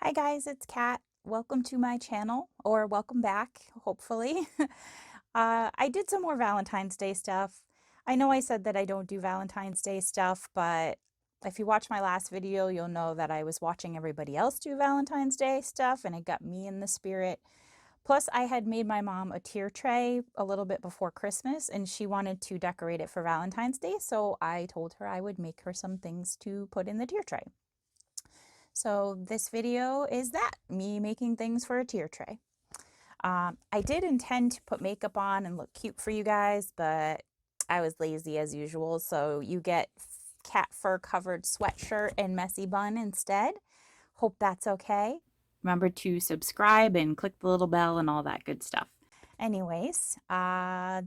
Hi guys, it's Kat. Welcome to my channel, or welcome back, hopefully. I did some more Valentine's Day stuff. I know I said that I don't do Valentine's Day stuff, but if you watch my last video, you'll know that I was watching everybody else do Valentine's Day stuff and it got me in the spirit. Plus, I had made my mom a tier tray a little bit before Christmas and she wanted to decorate it for Valentine's Day, so I told her I would make her some things to put in the tier tray. So this video is that, me making things for a tier tray. I did intend to put makeup on and look cute for you guys, but I was lazy as usual, so you get cat fur covered sweatshirt and messy bun instead. Hope that's okay. Remember to subscribe and click the little bell and all that good stuff. Anyways, yeah,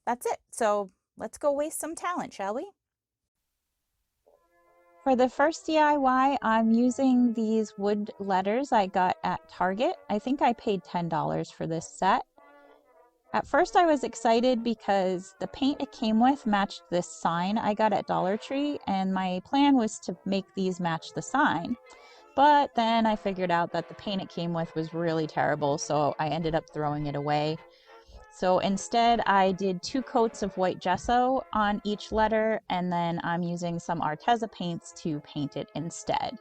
that's it. So let's go waste some talent, shall we? For the first DIY, I'm using these wood letters I got at Target. I think I paid $10 for this set. At first I was excited because the paint it came with matched this sign I got at Dollar Tree, and my plan was to make these match the sign. But then I figured out that the paint it came with was really terrible, so I ended up throwing it away. So instead, I did 2 coats of white gesso on each letter, and then I'm using some Arteza paints to paint it instead.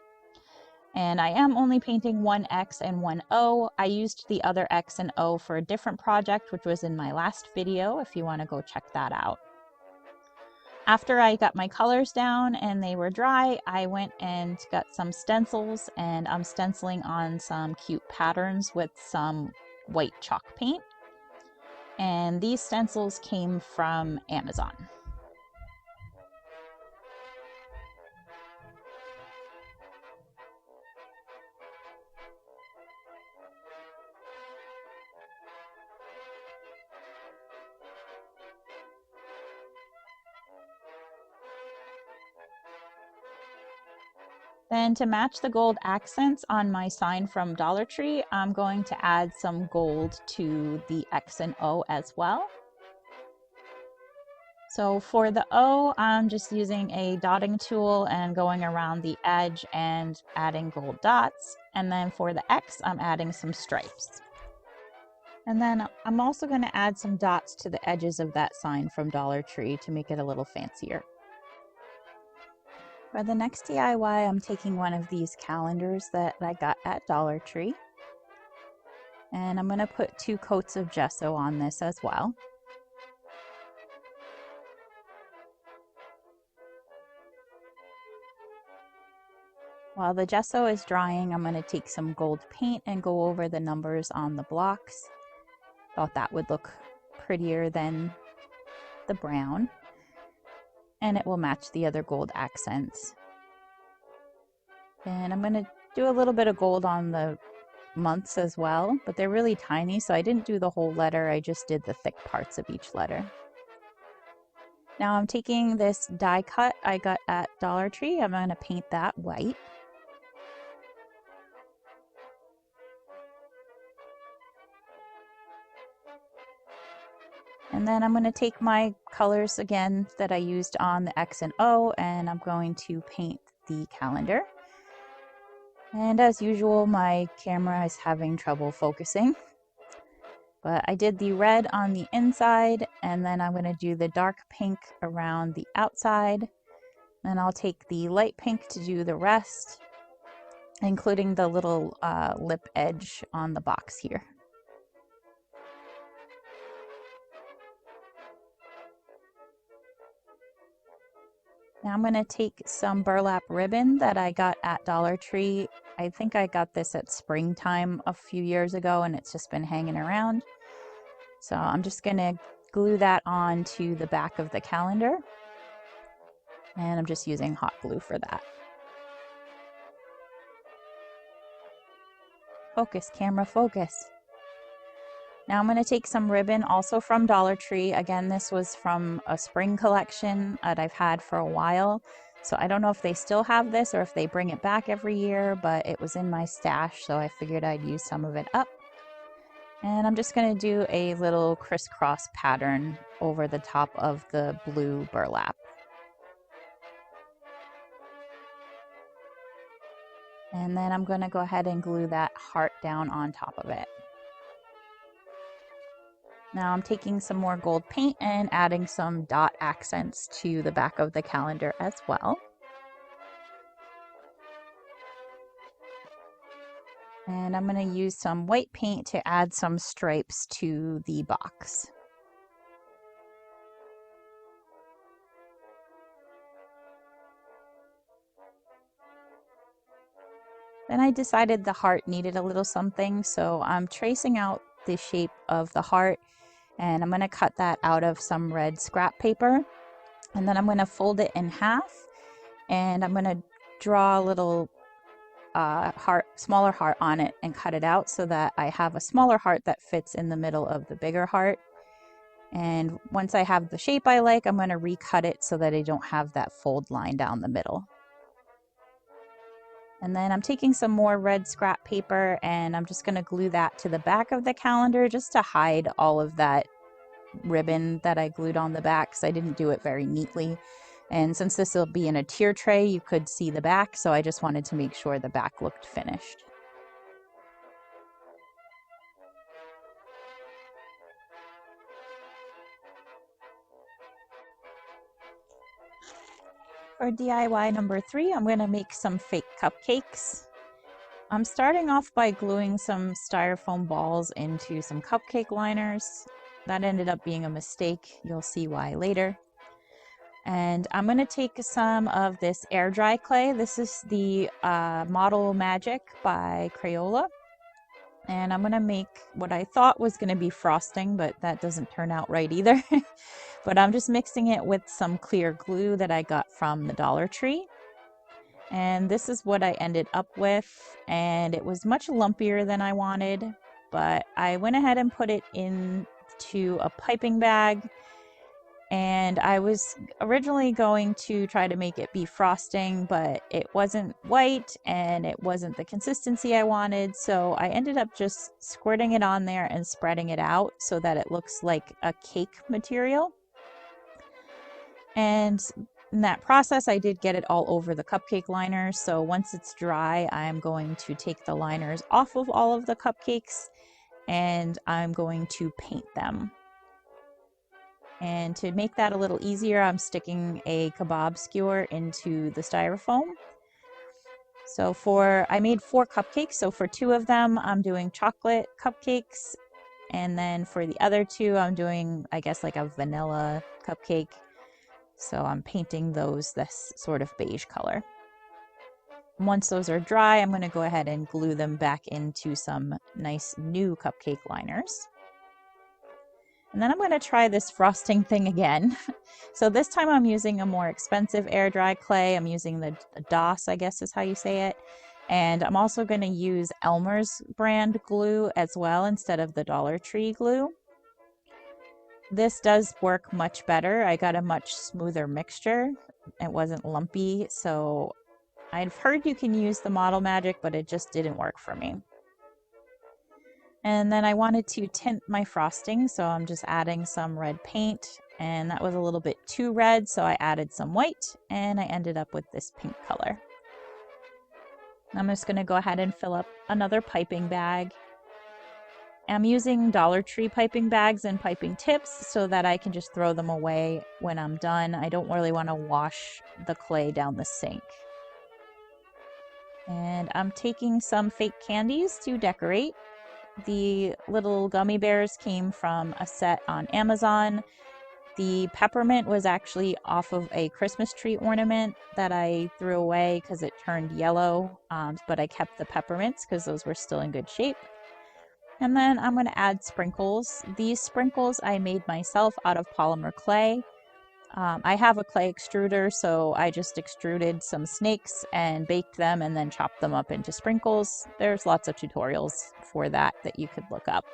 And I am only painting one X and one O. I used the other X and O for a different project, which was in my last video, if you want to go check that out. After I got my colors down and they were dry, I went and got some stencils, and I'm stenciling on some cute patterns with some white chalk paint. And these stencils came from Amazon. Then to match the gold accents on my sign from Dollar Tree, I'm going to add some gold to the X and O as well. So for the O, I'm just using a dotting tool and going around the edge and adding gold dots. And then for the X, I'm adding some stripes. And then I'm also going to add some dots to the edges of that sign from Dollar Tree to make it a little fancier. For the next DIY, I'm taking one of these calendars that I got at Dollar Tree. And I'm going to put 2 coats of gesso on this as well. While the gesso is drying, I'm going to take some gold paint and go over the numbers on the blocks. Thought that would look prettier than the brown. And it will match the other gold accents. And I'm going to do a little bit of gold on the months as well, but they're really tiny, so I didn't do the whole letter, I just did the thick parts of each letter. Now I'm taking this die cut I got at Dollar Tree, I'm going to paint that white. And then I'm going to take my colors again that I used on the X and O, and I'm going to paint the calendar. And as usual, my camera is having trouble focusing. But I did the red on the inside, and then I'm going to do the dark pink around the outside. Then I'll take the light pink to do the rest, including the little lip edge on the box here. Now I'm going to take some burlap ribbon that I got at Dollar Tree. I think I got this at springtime a few years ago and it's just been hanging around. So I'm just going to glue that on to the back of the calendar. And I'm just using hot glue for that. Focus, camera, focus. Now I'm going to take some ribbon also from Dollar Tree. Again, this was from a spring collection that I've had for a while. So I don't know if they still have this or if they bring it back every year, but it was in my stash, so I figured I'd use some of it up. And I'm just going to do a little crisscross pattern over the top of the blue burlap. And then I'm going to go ahead and glue that heart down on top of it. Now I'm taking some more gold paint and adding some dot accents to the back of the calendar as well. And I'm going to use some white paint to add some stripes to the box. Then I decided the heart needed a little something, so I'm tracing out the shape of the heart, and I'm going to cut that out of some red scrap paper. And then I'm going to fold it in half, and I'm going to draw a little smaller heart on it and cut it out so that I have a smaller heart that fits in the middle of the bigger heart. And once I have the shape I like, I'm going to recut it so that I don't have that fold line down the middle. And then I'm taking some more red scrap paper and I'm just going to glue that to the back of the calendar just to hide all of that ribbon that I glued on the back, because I didn't do it very neatly. And since this will be in a tier tray, you could see the back, so I just wanted to make sure the back looked finished. For DIY number 3, I'm going to make some fake cupcakes. I'm starting off by gluing some styrofoam balls into some cupcake liners. That ended up being a mistake. You'll see why later. And I'm going to take some of this air dry clay. This is the Model Magic by Crayola. And I'm going to make what I thought was going to be frosting, but that doesn't turn out right either. But I'm just mixing it with some clear glue that I got from the Dollar Tree. And this is what I ended up with. And it was much lumpier than I wanted, but I went ahead and put it into a piping bag. And I was originally going to try to make it be frosting, but it wasn't white and it wasn't the consistency I wanted. So I ended up just squirting it on there and spreading it out so that it looks like a cake material. And in that process, I did get it all over the cupcake liners. So once it's dry, I'm going to take the liners off of all of the cupcakes and I'm going to paint them. And to make that a little easier, I'm sticking a kebab skewer into the styrofoam. So I made 4 cupcakes. So for 2 of them, I'm doing chocolate cupcakes. And then for the other 2, I'm doing, I guess, like a vanilla cupcake. So I'm painting those this sort of beige color. Once those are dry, I'm going to go ahead and glue them back into some nice new cupcake liners. And then I'm going to try this frosting thing again. So this time I'm using a more expensive air dry clay. I'm using the DOS, I guess is how you say it. And I'm also going to use Elmer's brand glue as well instead of the Dollar Tree glue. This does work much better. I got a much smoother mixture. It wasn't lumpy. So I've heard you can use the Model Magic, but it just didn't work for me. And then I wanted to tint my frosting, so I'm just adding some red paint, and that was a little bit too red, so I added some white, and I ended up with this pink color. I'm just going to go ahead and fill up another piping bag. I'm using Dollar Tree piping bags and piping tips so that I can just throw them away when I'm done. I don't really want to wash the clay down the sink. And I'm taking some fake candies to decorate. The little gummy bears came from a set on Amazon. The peppermint was actually off of a Christmas tree ornament that I threw away because it turned yellow, but I kept the peppermints because those were still in good shape. And then I'm going to add sprinkles. These sprinkles I made myself out of polymer clay. I have a clay extruder, so I just extruded some snakes and baked them and then chopped them up into sprinkles. There's lots of tutorials for that you could look up.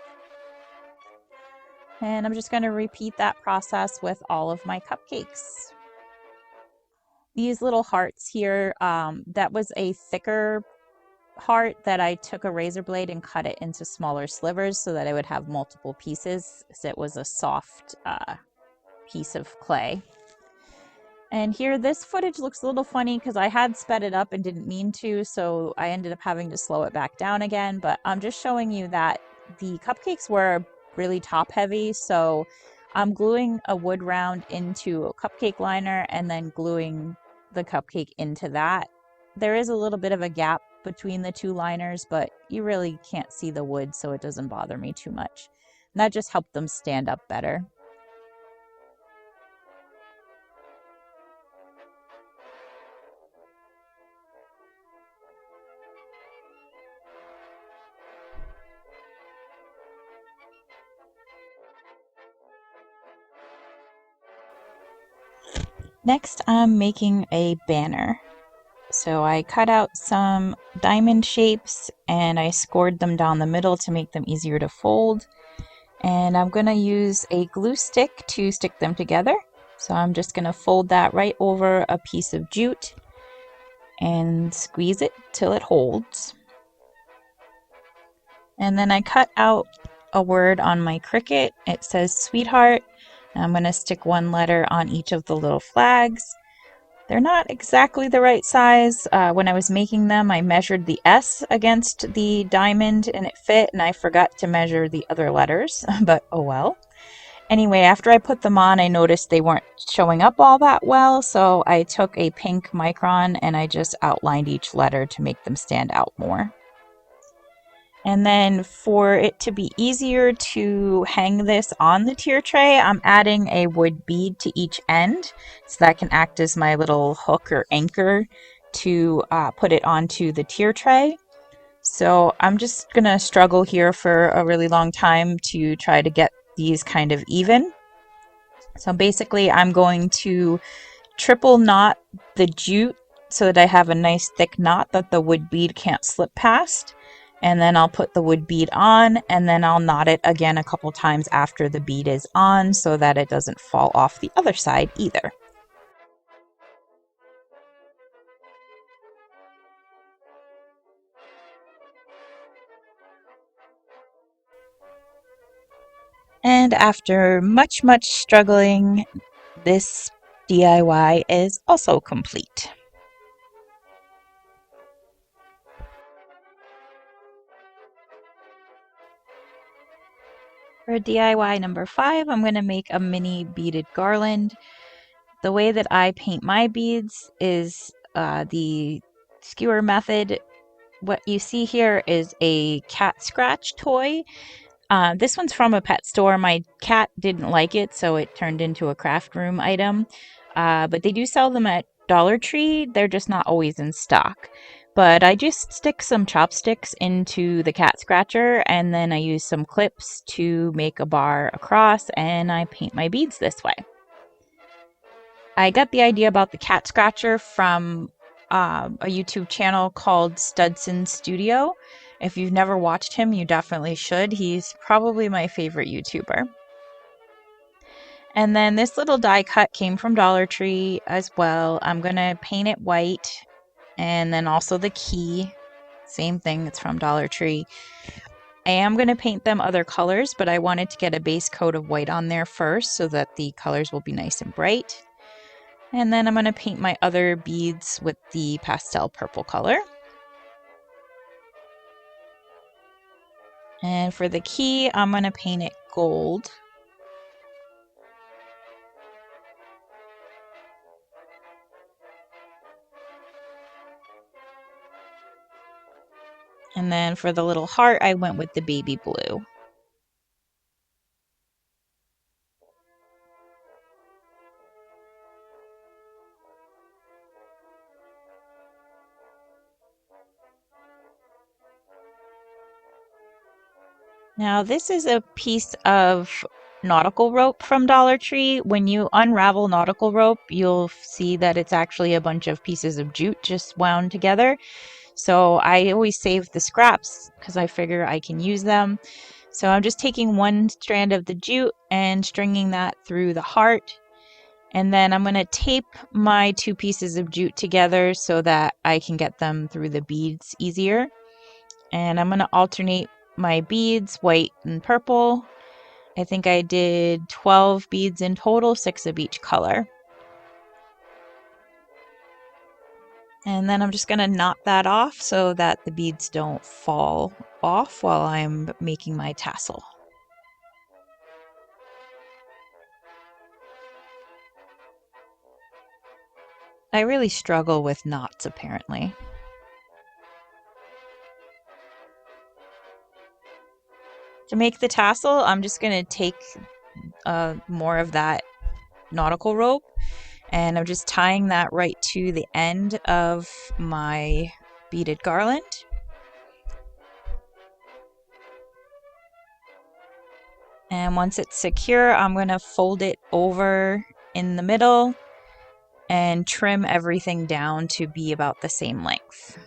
And I'm just going to repeat that process with all of my cupcakes. These little hearts here, that was a thicker heart that I took a razor blade and cut it into smaller slivers so that I would have multiple pieces, because it was a soft piece of clay. And here, this footage looks a little funny because I had sped it up and didn't mean to, so I ended up having to slow it back down again. But I'm just showing you that the cupcakes were really top heavy, so I'm gluing a wood round into a cupcake liner and then gluing the cupcake into that. There is a little bit of a gap between the two liners, but you really can't see the wood, so it doesn't bother me too much. And that just helped them stand up better. Next, I'm making a banner. So I cut out some diamond shapes and I scored them down the middle to make them easier to fold. And I'm going to use a glue stick to stick them together. So I'm just going to fold that right over a piece of jute and squeeze it till it holds. And then I cut out a word on my Cricut. It says sweetheart. I'm going to stick one letter on each of the little flags. They're not exactly the right size. When I was making them, I measured the S against the diamond and it fit, and I forgot to measure the other letters, but oh well. Anyway, after I put them on, I noticed they weren't showing up all that well, so I took a pink micron and I just outlined each letter to make them stand out more. And then for it to be easier to hang this on the tier tray, I'm adding a wood bead to each end, so that can act as my little hook or anchor to put it onto the tier tray. So I'm just gonna struggle here for a really long time to try to get these kind of even. So basically I'm going to triple knot the jute so that I have a nice thick knot that the wood bead can't slip past. And then I'll put the wood bead on and then I'll knot it again a couple times after the bead is on so that it doesn't fall off the other side either. And after much struggling, this DIY is also complete. For DIY number 5, I'm going to make a mini beaded garland. The way that I paint my beads is the skewer method. What you see here is a cat scratch toy. This one's from a pet store. My cat didn't like it, so it turned into a craft room item. But they do sell them at Dollar Tree. They're just not always in stock. But I just stick some chopsticks into the cat scratcher and then I use some clips to make a bar across and I paint my beads this way. I got the idea about the cat scratcher from a YouTube channel called Studson Studio. If you've never watched him, you definitely should. He's probably my favorite YouTuber. And then this little die cut came from Dollar Tree as well. I'm going to paint it white. And then also the key, same thing, it's from Dollar Tree. I am going to paint them other colors, but I wanted to get a base coat of white on there first so that the colors will be nice and bright. And then I'm going to paint my other beads with the pastel purple color. And for the key, I'm going to paint it gold. And then for the little heart, I went with the baby blue. Now this is a piece of nautical rope from Dollar Tree. When you unravel nautical rope, you'll see that it's actually a bunch of pieces of jute just wound together. So I always save the scraps because I figure I can use them. So I'm just taking one strand of the jute and stringing that through the heart. And then I'm going to tape my two pieces of jute together so that I can get them through the beads easier. And I'm going to alternate my beads, white and purple. I think I did 12 beads in total, 6 of each color. And then I'm just going to knot that off so that the beads don't fall off while I'm making my tassel. I really struggle with knots apparently. To make the tassel, I'm just going to take more of that nautical rope, and I'm just tying that right to the end of my beaded garland. And once it's secure, I'm going to fold it over in the middle and trim everything down to be about the same length.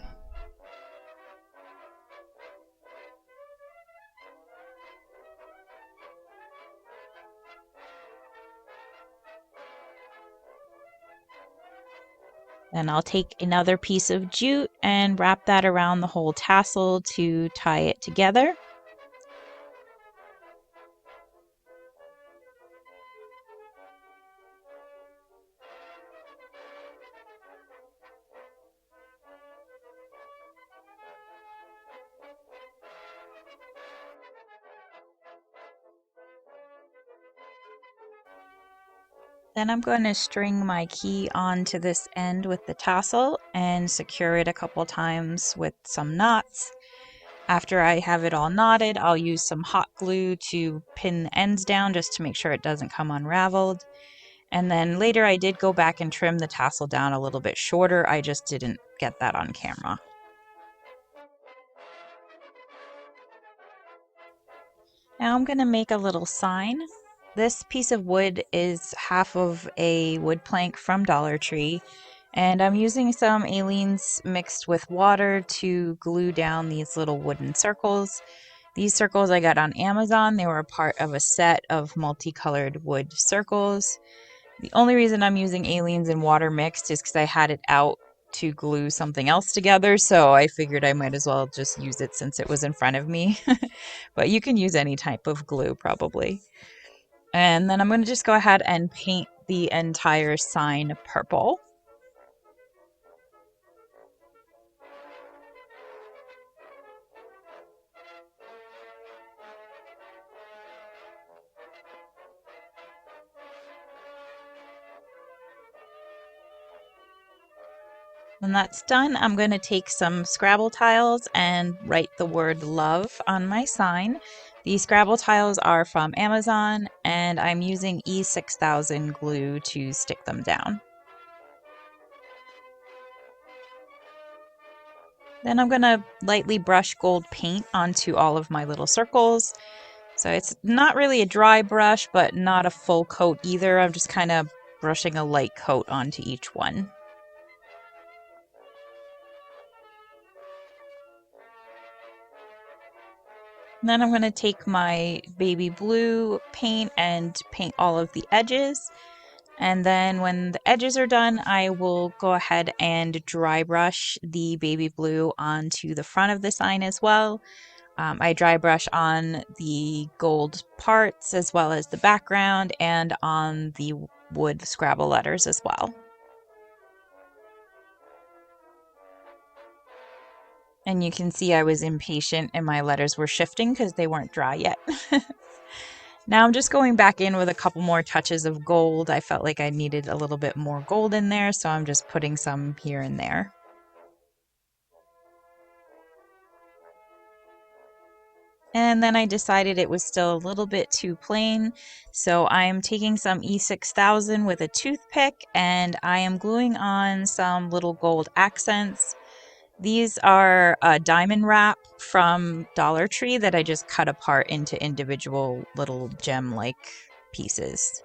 Then I'll take another piece of jute and wrap that around the whole tassel to tie it together. Then I'm going to string my key onto this end with the tassel and secure it a couple times with some knots. After I have it all knotted, I'll use some hot glue to pin the ends down just to make sure it doesn't come unraveled. And then later I did go back and trim the tassel down a little bit shorter. I just didn't get that on camera. Now I'm going to make a little sign. This piece of wood is half of a wood plank from Dollar Tree, and I'm using some aleenes mixed with water to glue down these little wooden circles. These circles I got on Amazon. They were part of a set of multicolored wood circles. The only reason I'm using aleenes and water mixed is because I had it out to glue something else together, so I figured I might as well just use it since it was in front of me. But you can use any type of glue probably. And then I'm going to just go ahead and paint the entire sign purple. When that's done, I'm going to take some Scrabble tiles and write the word love on my sign. These Scrabble tiles are from Amazon, and I'm using E6000 glue to stick them down. Then I'm going to lightly brush gold paint onto all of my little circles. So it's not really a dry brush, but not a full coat either. I'm just kind of brushing a light coat onto each one. And then I'm going to take my baby blue paint and paint all of the edges. And then when the edges are done, I will go ahead and dry brush the baby blue onto the front of the sign as well. I dry brush on the gold parts as well as the background and on the wood Scrabble letters as well. And you can see I was impatient and my letters were shifting because they weren't dry yet. Now I'm just going back in with a couple more touches of gold. I felt like I needed a little bit more gold in there, so I'm just putting some here and there. And then I decided it was still a little bit too plain, so I'm taking some E6000 with a toothpick and I am gluing on some little gold accents. These are a diamond wrap from Dollar Tree that I just cut apart into individual little gem-like pieces.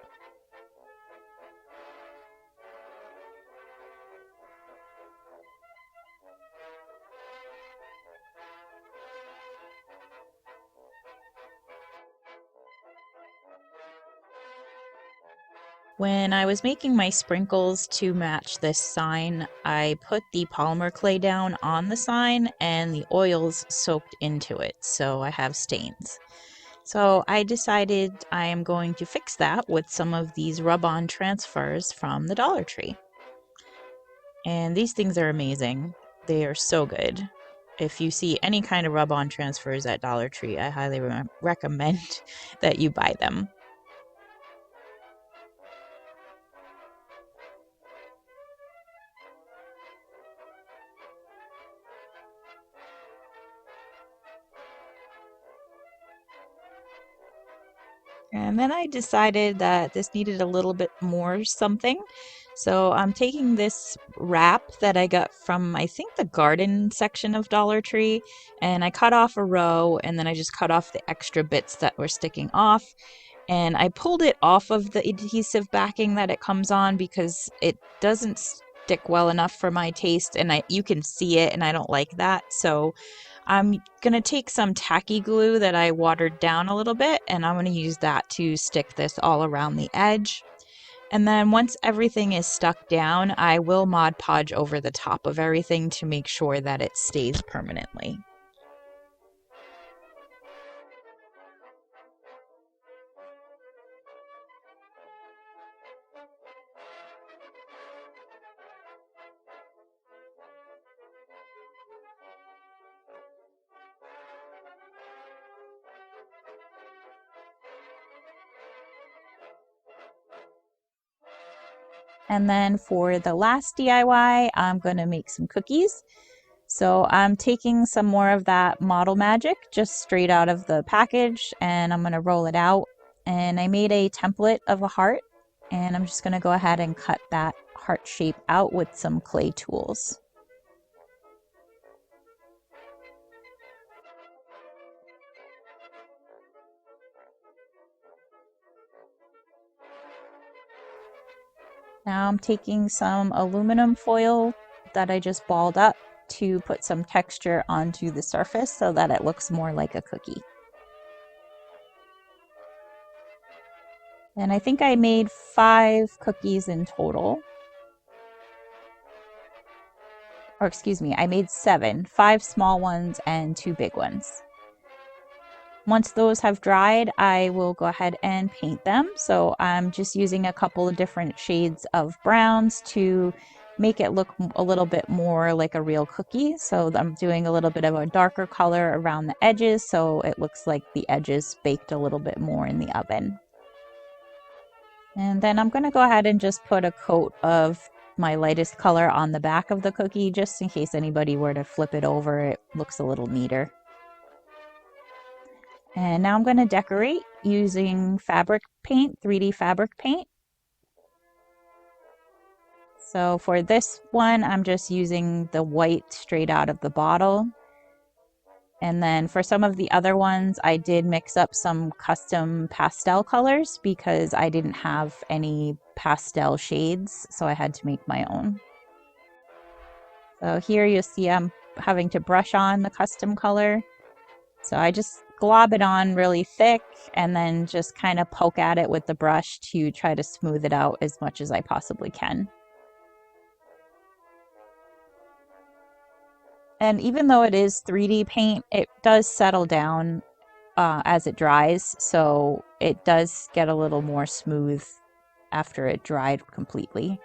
When I was making my sprinkles to match this sign, I put the polymer clay down on the sign and the oils soaked into it, so I have stains. So I decided I am going to fix that with some of these rub-on transfers from the Dollar Tree. And these things are amazing. They are so good. If you see any kind of rub-on transfers at Dollar Tree, I highly recommend that you buy them. And then I decided that this needed a little bit more something. So I'm taking this wrap that I got from, I think, the garden section of Dollar Tree, and I cut off a row, and then I just cut off the extra bits that were sticking off. And I pulled it off of the adhesive backing that it comes on because it doesn't stick well enough for my taste, and you can see it, and I don't like that. So I'm gonna take some tacky glue that I watered down a little bit, and I'm gonna use that to stick this all around the edge. And then once everything is stuck down, I will Mod Podge over the top of everything to make sure that it stays permanently. And then for the last DIY, I'm going to make some cookies. So I'm taking some more of that Model Magic just straight out of the package, and I'm going to roll it out. And I made a template of a heart, and I'm just going to go ahead and cut that heart shape out with some clay tools. Now I'm taking some aluminum foil that I just balled up to put some texture onto the surface so that it looks more like a cookie. And I think I made 5 cookies in total. Or excuse me, I made 7, 5 small ones and 2 big ones. Once those have dried, I will go ahead and paint them. So I'm just using a couple of different shades of browns to make it look a little bit more like a real cookie. So I'm doing a little bit of a darker color around the edges so it looks like the edges baked a little bit more in the oven. And then I'm going to go ahead and just put a coat of my lightest color on the back of the cookie just in case anybody were to flip it over, it looks a little neater. And now I'm going to decorate using fabric paint, 3D fabric paint. So for this one, I'm just using the white straight out of the bottle. And then for some of the other ones, I did mix up some custom pastel colors because I didn't have any pastel shades, so I had to make my own. So here you'll see I'm having to brush on the custom color. So I just glob it on really thick and then just kind of poke at it with the brush to try to smooth it out as much as I possibly can. And even though it is 3D paint, it does settle down as it dries, so it does get a little more smooth after it dried completely.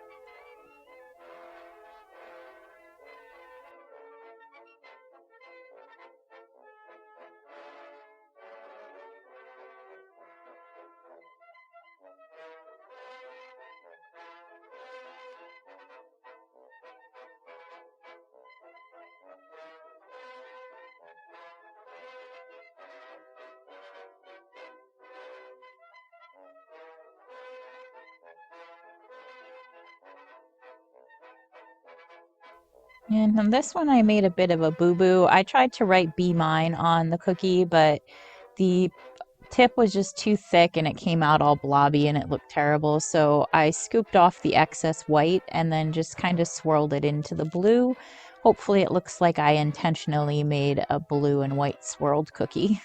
And on this one, I made a bit of a boo-boo. I tried to write "Be Mine" on the cookie, but the tip was just too thick and it came out all blobby and it looked terrible. So I scooped off the excess white and then just kind of swirled it into the blue. Hopefully it looks like I intentionally made a blue and white swirled cookie.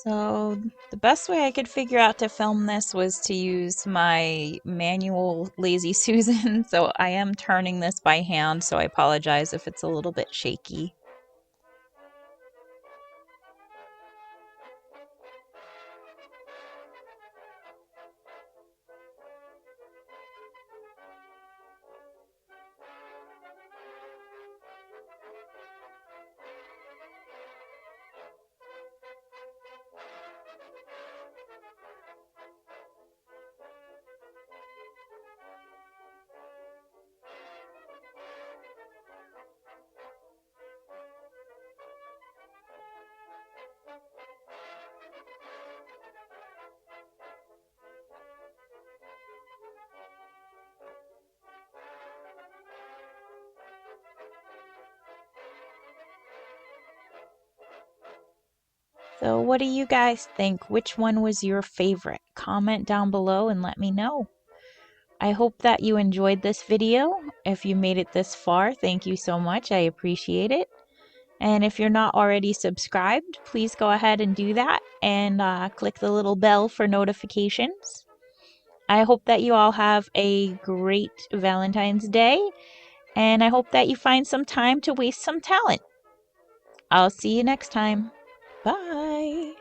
So the best way I could figure out to film this was to use my manual Lazy Susan. So I am turning this by hand, so I apologize if it's a little bit shaky. So what do you guys think? Which one was your favorite? Comment down below and let me know. I hope that you enjoyed this video. If you made it this far, thank you so much. I appreciate it. And if you're not already subscribed, please go ahead and do that and click the little bell for notifications. I hope that you all have a great Valentine's Day, and I hope that you find some time to waste some talent. I'll see you next time. Bye.